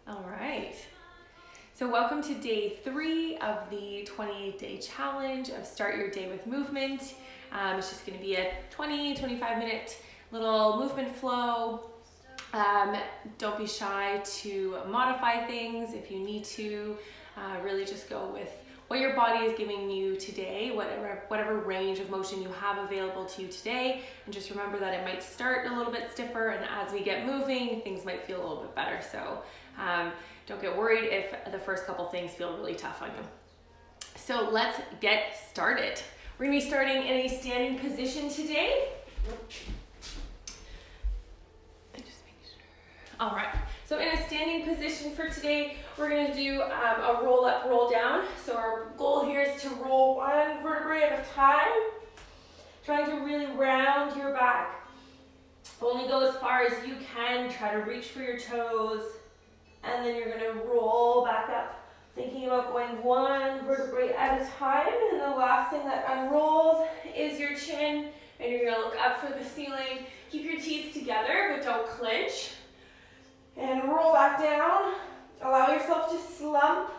All right. So welcome to day 3 of the 28-day challenge of Start Your Day with Movement. It's just going to be a 20-25 minute little movement flow. Don't be shy to modify things if you need to. Really just go with what your body is giving you today, whatever range of motion you have available to you today. And just remember that it might start a little bit stiffer, and as we get moving, things might feel a little bit better. So don't get worried if the first couple things feel really tough on you. So let's get started. We're gonna be starting in a standing position today. All right, so in a standing position for today, we're gonna do a roll up, roll down. So our goal here is to roll one vertebrae at a time, trying to really round your back. Only go as far as you can, try to reach for your toes, and then you're gonna roll back up, thinking about going one vertebrae at a time. And the last thing that unrolls is your chin, and you're gonna look up for the ceiling. Keep your teeth together, but don't clench. And roll back down. Allow yourself to slump.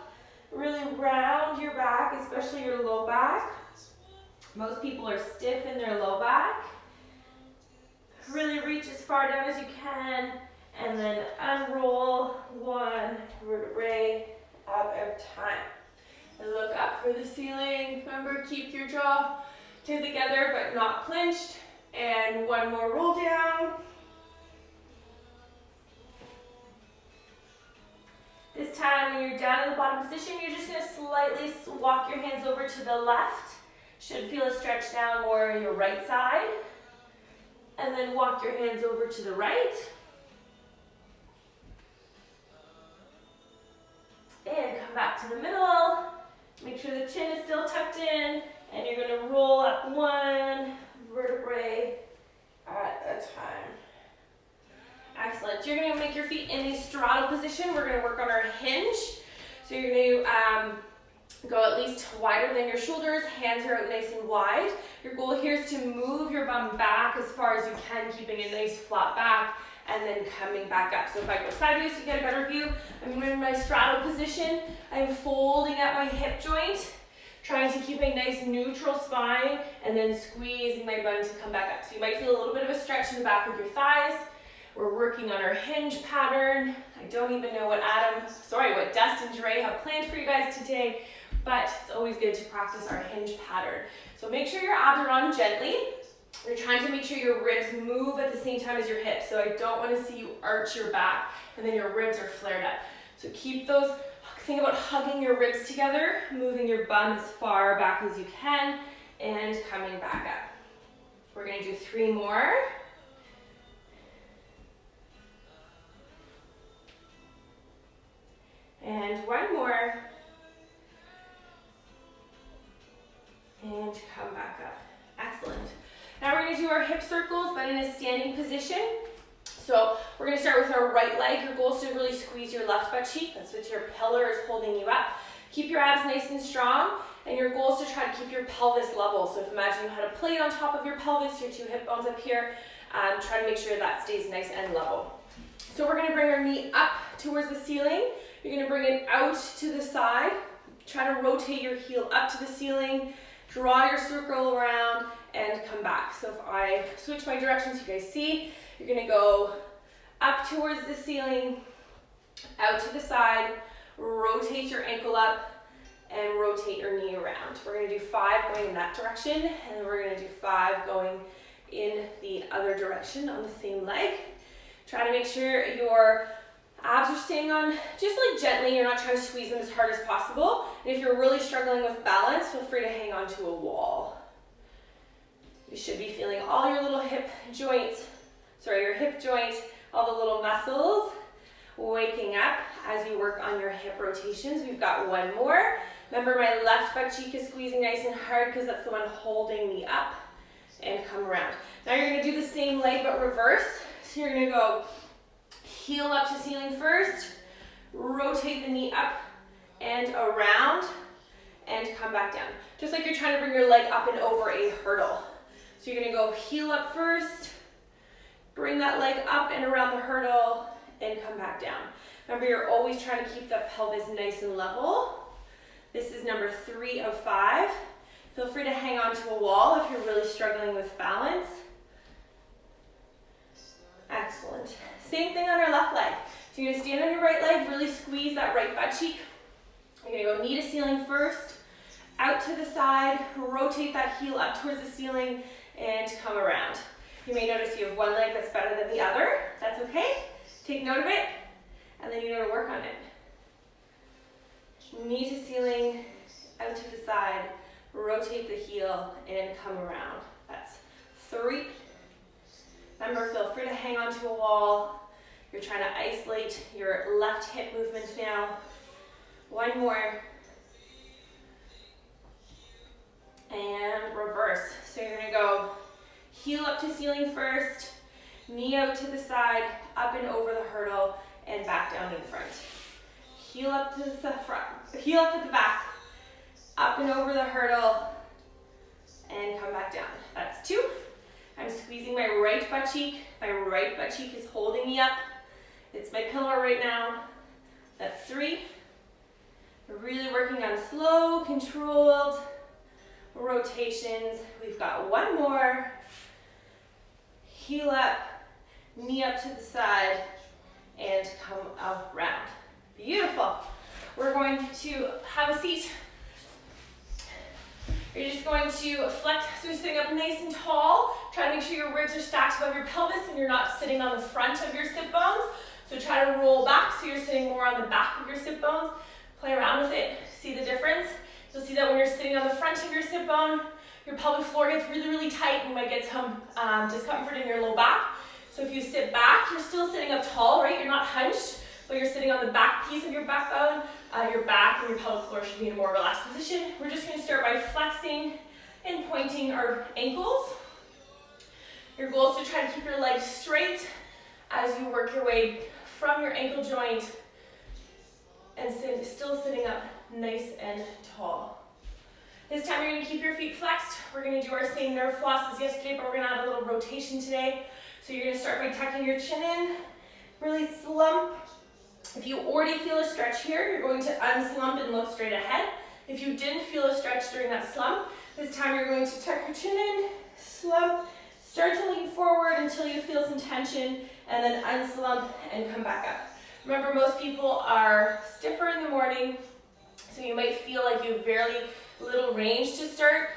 Really round your back, especially your low back. Most people are stiff in their low back. Really reach as far down as you can, and then unroll one vertebrae up at a time. And look up for the ceiling. Remember, keep your jaw together but not clenched. And one more roll down. This time, when you're down in the bottom position, you're just going to slightly walk your hands over to the left. Should feel a stretch down more on your right side. And then walk your hands over to the right. And come back to the middle. Make sure the chin is still tucked in. And you're going to roll up one vertebrae at a time. Excellent. You're going to make your feet in a straddle position. We're going to work on our hinge. So you're going to go at least wider than your shoulders. Hands are out nice and wide. Your goal here is to move your bum back as far as you can, keeping a nice flat back, and then coming back up. So if I go sideways, you get a better view. I'm in my straddle position. I'm folding at my hip joint, trying to keep a nice neutral spine, and then squeezing my bum to come back up. So you might feel a little bit of a stretch in the back of your thighs. We're working on our hinge pattern. I don't even know what Dustin and Jeray have planned for you guys today, but it's always good to practice our hinge pattern. So make sure your abs are on gently. You're trying to make sure your ribs move at the same time as your hips. So I don't want to see you arch your back and then your ribs are flared up. So keep those, think about hugging your ribs together, moving your bum as far back as you can, and coming back up. We're going to do 3 more. And 1 more. And come back up. Excellent. Now we're going to do our hip circles, but in a standing position. So we're going to start with our right leg. Your goal is to really squeeze your left butt cheek. That's what your pillar is holding you up. Keep your abs nice and strong. And your goal is to try to keep your pelvis level. So if imagine you had a plate on top of your pelvis, your 2 hip bones up here. Try to make sure that stays nice and level. So we're going to bring our knee up towards the ceiling. You're going to bring it out to the side. Try to rotate your heel up to the ceiling. Draw your circle around and come back. So if I switch my directions, you guys see, you're going to go up towards the ceiling, out to the side, rotate your ankle up, and rotate your knee around. We're going to do 5 going in that direction, and then we're going to do 5 going in the other direction on the same leg. Try to make sure your abs are staying on just like gently. You're not trying to squeeze them as hard as possible. And if you're really struggling with balance, feel free to hang on to a wall. You should be feeling all your little hip joints, your hip joint, all the little muscles waking up as you work on your hip rotations. We've got 1 more. Remember, my left butt cheek is squeezing nice and hard because that's the one holding me up. And come around. Now you're going to do the same leg but reverse. So you're going to go heel up to ceiling first, rotate the knee up and around, and come back down. Just like you're trying to bring your leg up and over a hurdle. So you're going to go heel up first, bring that leg up and around the hurdle, and come back down. Remember, you're always trying to keep that pelvis nice and level. This is number 3 of 5. Feel free to hang on to a wall if you're really struggling with balance. Excellent. Same thing on our left leg. So you're gonna stand on your right leg, really squeeze that right butt cheek. You're gonna go knee to ceiling first, out to the side, rotate that heel up towards the ceiling, and come around. You may notice you have one leg that's better than the other. That's okay. Take note of it, and then you know to work on it. Knee to ceiling, out to the side, rotate the heel, and come around. That's 3. Remember, feel free to hang onto a wall. You're trying to isolate your left hip movement now. 1 more. And reverse. So you're gonna go heel up to ceiling first, knee out to the side, up and over the hurdle, and back down in front. Heel up to the front, heel up at the back, up and over the hurdle, and come back down. That's 2. I'm squeezing my right butt cheek. My right butt cheek is holding me up. It's my pillow right now. That's 3. We're really working on slow, controlled rotations. We've got 1 more. Heel up, knee up to the side, and come around. Beautiful. We're going to have a seat. You're just going to flex, so you're sitting up nice and tall. Try to make sure your ribs are stacked above your pelvis and you're not sitting on the front of your sit bones. So try to roll back so you're sitting more on the back of your sit bones. Play around with it, see the difference. You'll see that when you're sitting on the front of your sit bone, your pelvic floor gets really, really tight and you might get some discomfort in your low back. So if you sit back, you're still sitting up tall, right? You're not hunched, but you're sitting on the back piece of your backbone. Your back and your pelvic floor should be in a more relaxed position. We're just gonna start by flexing and pointing our ankles. Your goal is to try to keep your legs straight as you work your way from your ankle joint and still sitting up nice and tall. This time you're gonna keep your feet flexed. We're gonna do our same nerve floss as yesterday, but we're gonna add a little rotation today. So you're gonna start by tucking your chin in, really slump. If you already feel a stretch here, you're going to unslump and look straight ahead. If you didn't feel a stretch during that slump, this time you're going to tuck your chin in, slump, start to lean forward until you feel some tension, and then unslump and come back up. Remember, most people are stiffer in the morning, so you might feel like you have very little range to start.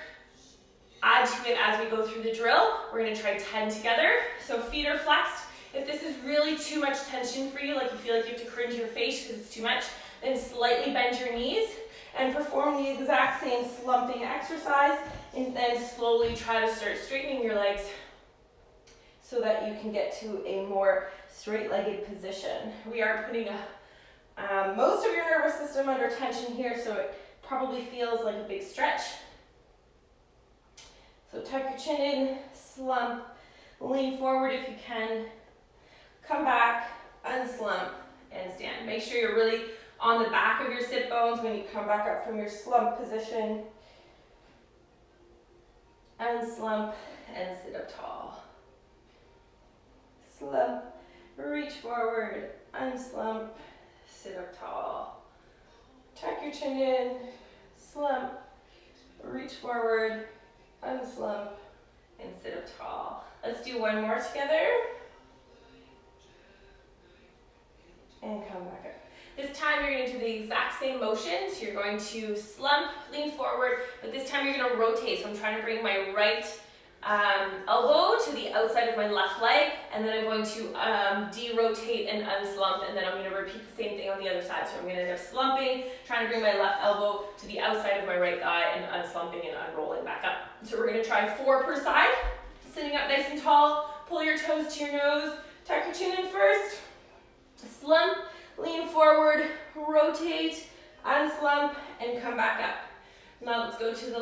Add to it as we go through the drill. We're gonna try 10 together. So feet are flexed. If this is really too much tension for you, like you feel like you have to cringe your face because it's too much, then slightly bend your knees and perform the exact same slumping exercise, and then slowly try to start straightening your legs so that you can get to a more straight-legged position. We are putting most of your nervous system under tension here, so it probably feels like a big stretch. So tuck your chin in, slump, lean forward if you can, come back, unslump, and stand. Make sure you're really on the back of your sit bones when you come back up from your slump position. Unslump and sit up tall. Slump, reach forward, unslump, sit up tall. Tuck your chin in, slump, reach forward, unslump, and sit up tall. Let's do 1 more together. And come back up. This time you're going to do the exact same motion. So you're going to slump, lean forward, but this time you're going to rotate. So I'm trying to bring my right elbow to the outside of my left leg, and then I'm going to de-rotate and unslump, and then I'm going to repeat the same thing on the other side. So I'm going to end up slumping, trying to bring my left elbow to the outside of my right thigh, and unslumping and unrolling back up. So we're going to try 4 per side. Sitting up nice and tall, pull your toes to your nose, tuck your chin in first, slump, lean forward, rotate, unslump, and come back up. Now let's go to the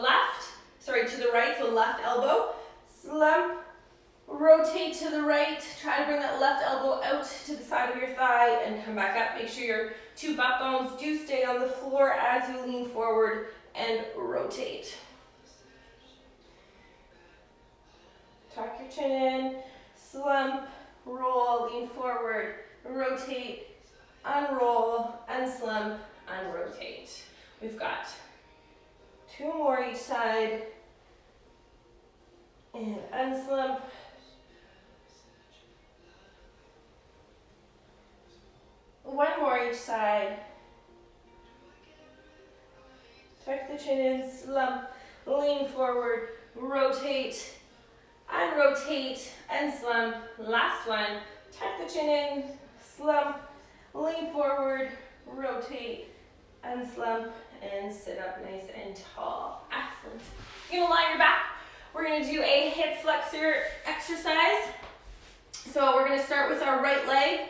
right, so left elbow, slump, rotate to the right, try to bring that left elbow out to the side of your thigh and come back up. Make sure your 2 butt bones do stay on the floor as you lean forward and rotate. Tuck your chin in, slump, roll, lean forward, rotate, unroll, unslump, unrotate. We've got 2 more each side. And unslump. One more each side. Tuck the chin in, slump, lean forward, rotate, unrotate, and slump. Last one. Tuck the chin in, slump, lean forward, rotate, and slump, and sit up nice and tall. Excellent. You're gonna lie your back. We're gonna do a hip flexor exercise. So we're gonna start with our right leg.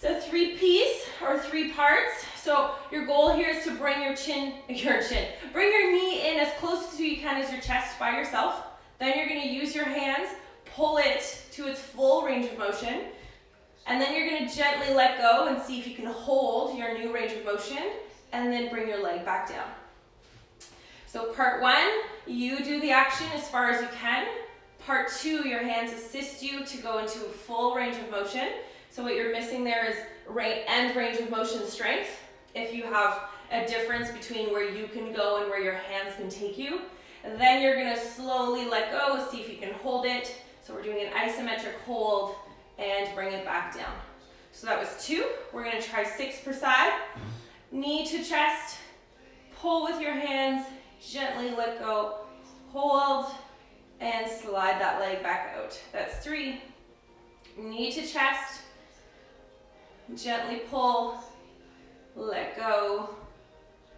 It's a 3-piece or 3 parts. So your goal here is to bring bring your knee in as close to you can as your chest by yourself. Then you're gonna use your hands, pull it to its full range of motion. And then you're gonna gently let go and see if you can hold your new range of motion, and then bring your leg back down. So part 1, you do the action as far as you can. Part 2, your hands assist you to go into a full range of motion. So what you're missing there is end range of motion strength. If you have a difference between where you can go and where your hands can take you. And then you're gonna slowly let go, see if you can hold it. So we're doing an isometric hold and bring it back down. So that was 2. We're gonna try 6 per side. Knee to chest, pull with your hands, gently let go, hold, and slide that leg back out. That's 3. Knee to chest, gently pull, let go,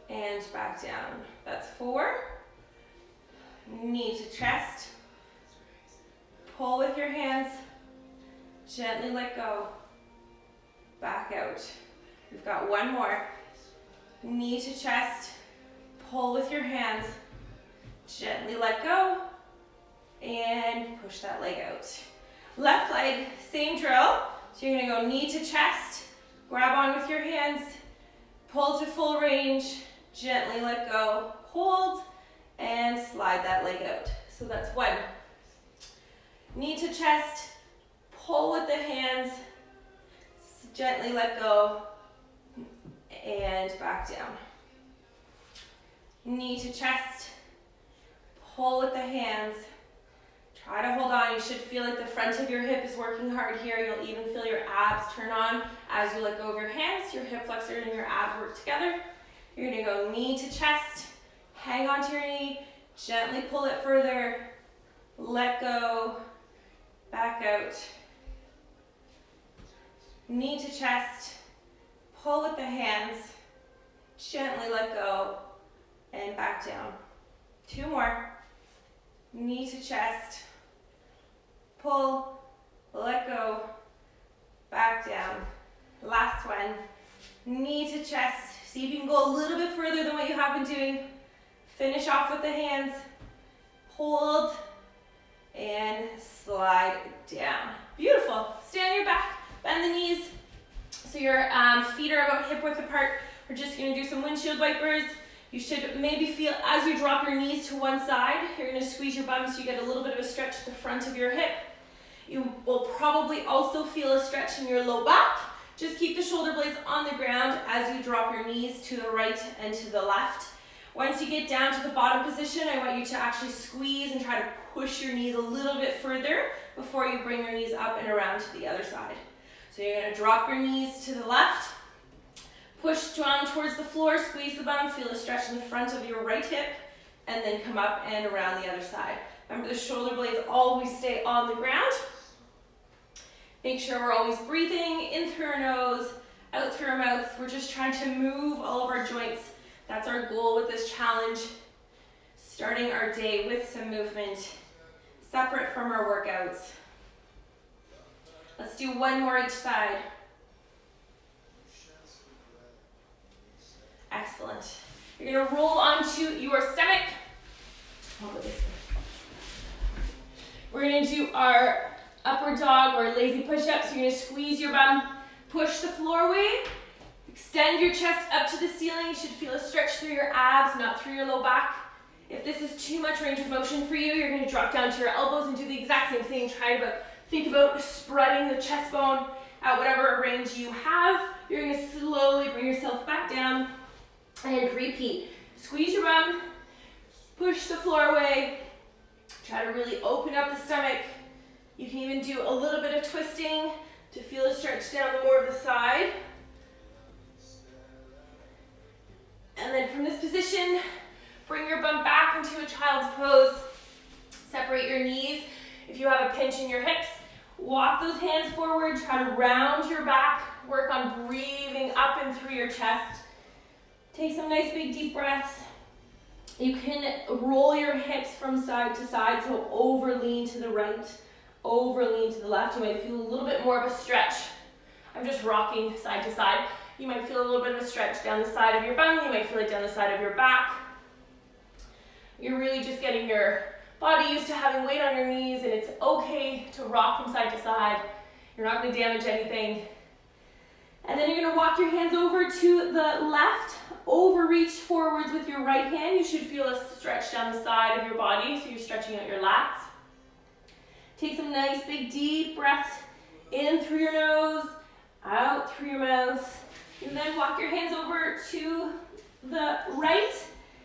and back down. That's 4. Knee to chest, pull with your hands, gently let go, back out. We've got 1 more. Knee to chest, pull with your hands, gently let go, and push that leg out. Left leg, same drill. So you're gonna go knee to chest, grab on with your hands, pull to full range, gently let go, hold, and slide that leg out. So that's 1. Knee to chest, pull with the hands, gently let go, and back down. Knee to chest, pull with the hands, try to hold on. You should feel like the front of your hip is working hard here. You'll even feel your abs turn on as you let go of your hands. Your hip flexor and your abs work together. You're gonna go knee to chest, hang onto your knee, gently pull it further, let go, back out. Knee to chest, pull with the hands, gently let go, and back down. 2 more. Knee to chest, pull, let go, back down. Last one. Knee to chest. See if you can go a little bit further than what you have been doing. Finish off with the hands. Hold, and slide down. Beautiful. Stay on your back, bend the knees. So your feet are about hip width apart. We're just gonna do some windshield wipers. You should maybe feel, as you drop your knees to one side, you're gonna squeeze your bum so you get a little bit of a stretch at the front of your hip. You will probably also feel a stretch in your low back. Just keep the shoulder blades on the ground as you drop your knees to the right and to the left. Once you get down to the bottom position, I want you to actually squeeze and try to push your knees a little bit further before you bring your knees up and around to the other side. So you're gonna drop your knees to the left, push down towards the floor, squeeze the bum, feel a stretch in the front of your right hip, and then come up and around the other side. Remember, the shoulder blades always stay on the ground. Make sure we're always breathing in through our nose, out through our mouth. We're just trying to move all of our joints. That's our goal with this challenge. Starting our day with some movement, separate from our workouts. Let's do 1 more each side. Excellent. You're gonna roll onto your stomach. Hold it this way. We're gonna do our upward dog or lazy push-ups. You're gonna squeeze your bum, push the floor away, extend your chest up to the ceiling. You should feel a stretch through your abs, not through your low back. If this is too much range of motion for you, you're gonna drop down to your elbows and do the exact same thing. Think about spreading the chest bone, at whatever range you have. You're gonna slowly bring yourself back down and repeat. Squeeze your bum, push the floor away. Try to really open up the stomach. You can even do a little bit of twisting to feel a stretch down more of the side. And then from this position, bring your bum back into a child's pose. Separate your knees. If you have a pinch in your hips, walk those hands forward. Try to round your back. Work on breathing up and through your chest. Take some nice big deep breaths. You can roll your hips from side to side, so over lean to the right, over lean to the left. You might feel a little bit more of a stretch. I'm just rocking side to side. You might feel a little bit of a stretch down the side of your bum. You might feel it down the side of your back. You're really just getting your body used to having weight on your knees, and it's okay to rock from side to side. You're not going to damage anything. And then you're going to walk your hands over to the left, overreach forwards with your right hand. You should feel a stretch down the side of your body, so you're stretching out your lats. Take some nice big deep breaths in through your nose, out through your mouth. And then walk your hands over to the right.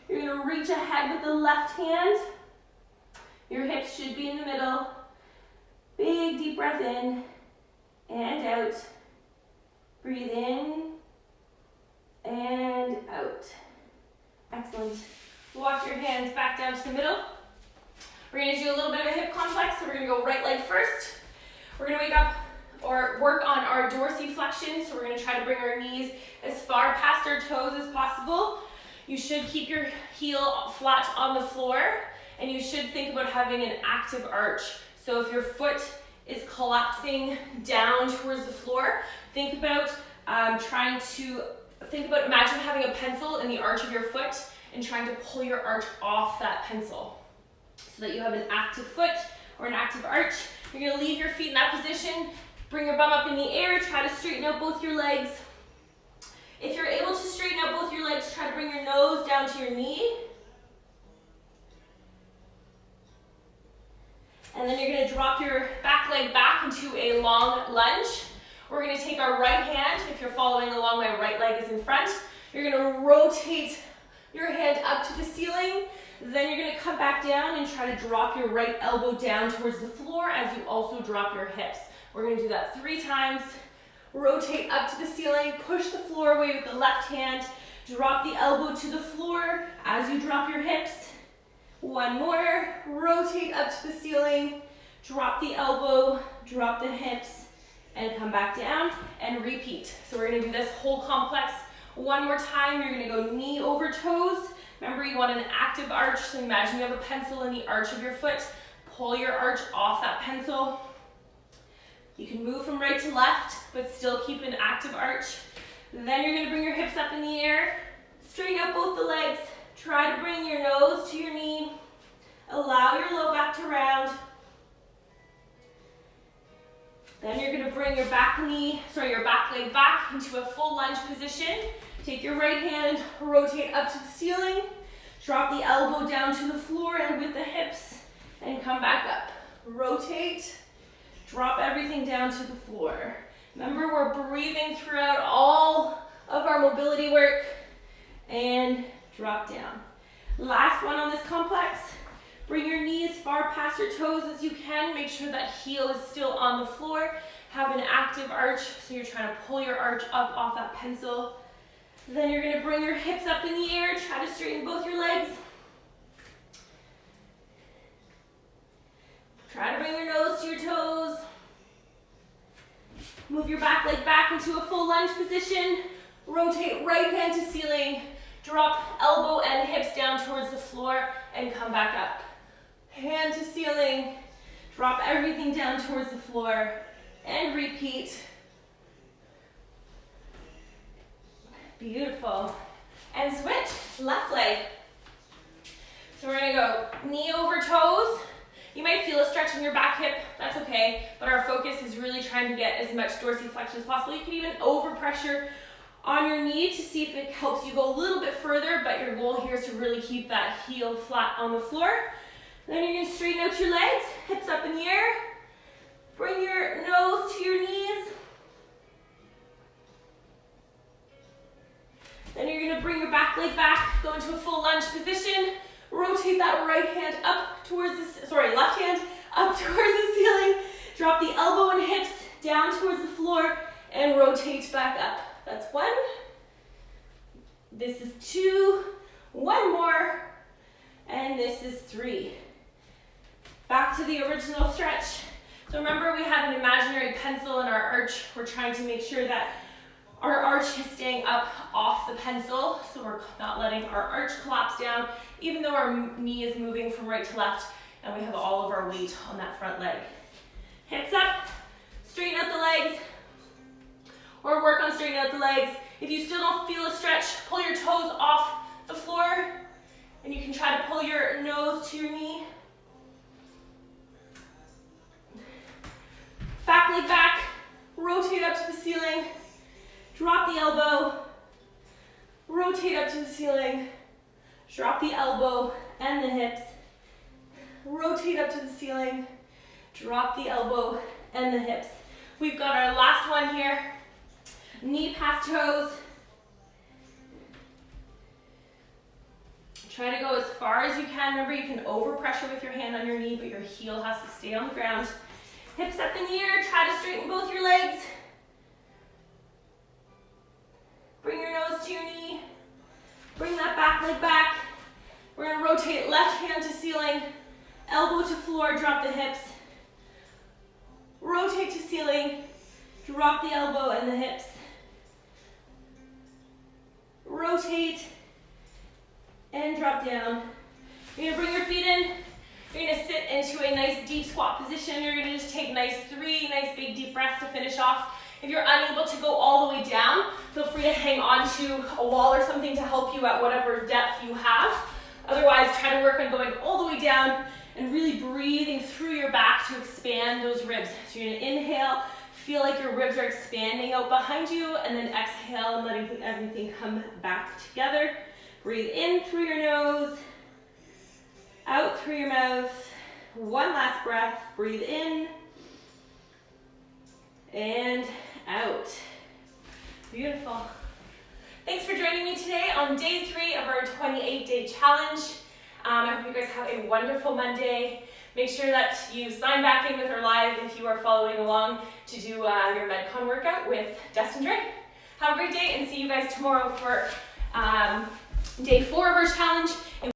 You're going to reach ahead with the left hand. Your hips should be in the middle. Big deep breath in and out. Breathe in and out. Excellent. Walk your hands back down to the middle. We're going to do a little bit of a hip complex, so we're going to go right leg first. We're going to wake up or work on our dorsiflexion, so we're going to try to bring our knees as far past our toes as possible. You should keep your heel flat on the floor, and you should think about having an active arch. So if your foot is collapsing down towards the floor, think about imagine having a pencil in the arch of your foot and trying to pull your arch off that pencil so that you have an active foot or an active arch. You're going to leave your feet in that position, bring your bum up in the air, try to straighten out both your legs. If you're able to straighten out both your legs, try to bring your nose down to your knee. And then you're going to drop your back leg back into a long lunge. We're going to take our right hand. If you're following along, my right leg is in front. You're going to rotate your hand up to the ceiling. Then you're going to come back down and try to drop your right elbow down towards the floor as you also drop your hips. We're going to do that 3 times. Rotate up to the ceiling, push the floor away with the left hand, drop the elbow to the floor as you drop your hips. 1 more, rotate up to the ceiling, drop the elbow, drop the hips, and come back down and repeat. So we're going to do this whole complex 1 more time. You're going to go knee over toes. Remember, you want an active arch, so imagine you have a pencil in the arch of your foot. Pull your arch off that pencil. You can move from right to left, but still keep an active arch. Then you're going to bring your hips up in the air, straighten out both the legs, try to bring your nose to your knee, allow your low back to round. Then you're going to bring your back leg back into a full lunge position. Take your right hand, rotate up to the ceiling, drop the elbow down to the floor and with the hips, and come back up. Rotate. Drop everything down to the floor. Remember, we're breathing throughout all of our mobility work. And drop down. Last one on this complex. Bring your knees far past your toes as you can. Make sure that heel is still on the floor. Have an active arch, so you're trying to pull your arch up off that pencil. Then you're going to bring your hips up in the air. Try to straighten both your legs. Try to bring your nose to your toes. Move your back leg back into a full lunge position. Rotate right hand to ceiling. Drop elbow and hips down towards the floor and come back up. Hand to ceiling. Drop everything down towards the floor and repeat. Beautiful. And switch, left leg. So we're going to go knee over toes. You might feel a stretch in your back hip, that's okay, but our focus is really trying to get as much dorsiflexion as possible. You can even overpressure on your knee to see if it helps you go a little bit further, but your goal here is to really keep that heel flat on the floor. Then you're going to straighten out your legs, hips up in the air. Bring your nose to your knees. Back leg back, go into a full lunge position. Rotate that right hand up towards the, left hand up towards the ceiling. Drop the elbow and hips down towards the floor and rotate back up. That's 1. This is 2. 1 more. And this is 3. Back to the original stretch. So remember, we have an imaginary pencil in our arch. We're trying to make sure that our arch is staying up off the pencil, so we're not letting our arch collapse down, even though our knee is moving from right to left, and we have all of our weight on that front leg. Hips up, straighten out the legs, or work on straightening out the legs. If you still don't feel a stretch, pull your toes off the floor, and you can try to pull your nose to your knee. Back leg back, rotate up to the ceiling, drop the elbow, rotate up to the ceiling, drop the elbow and the hips, rotate up to the ceiling, drop the elbow and the hips. We've got our last one here, knee past toes. Try to go as far as you can. Remember, you can overpressure with your hand on your knee, but your heel has to stay on the ground. Hips up in the air, try to straighten both your legs. Bring your nose to your knee. Bring that back leg back. We're gonna rotate left hand to ceiling, elbow to floor, drop the hips. Rotate to ceiling, drop the elbow and the hips. Rotate and drop down. You're gonna bring your feet in. You're gonna sit into a nice deep squat position. You're gonna just take three nice big deep breaths to finish off. If you're unable to go all the way down, feel free to hang on to a wall or something to help you at whatever depth you have. Otherwise, try to work on going all the way down and really breathing through your back to expand those ribs. So you're gonna inhale, feel like your ribs are expanding out behind you, and then exhale and letting everything come back together. Breathe in through your nose, out through your mouth. One last breath, breathe in and out. Beautiful. Thanks for joining me today on day 3 of our 28-day challenge. I hope you guys have a wonderful Monday. Make sure that you sign back in with our live if you are following along to do your Medcon workout with Dustin Dre. Have a great day and see you guys tomorrow for day 4 of our challenge.